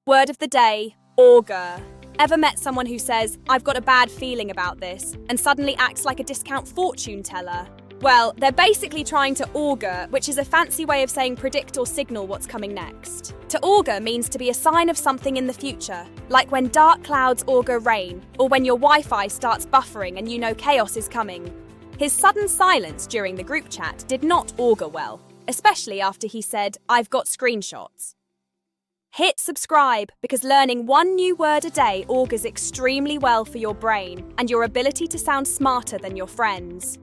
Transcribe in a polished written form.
Word of the day, augur. Ever met someone who says, "I've got a bad feeling about this," and suddenly acts like a discount fortune teller? Well, they're basically trying to augur, which is a fancy way of saying predict or signal what's coming next. To augur means to be a sign of something in the future, like when dark clouds augur rain, or when your Wi-Fi starts buffering and you know chaos is coming. His sudden silence during the group chat did not augur well, especially after he said, "I've got screenshots." Hit subscribe because learning one new word a day augurs extremely well for your brain and your ability to sound smarter than your friends.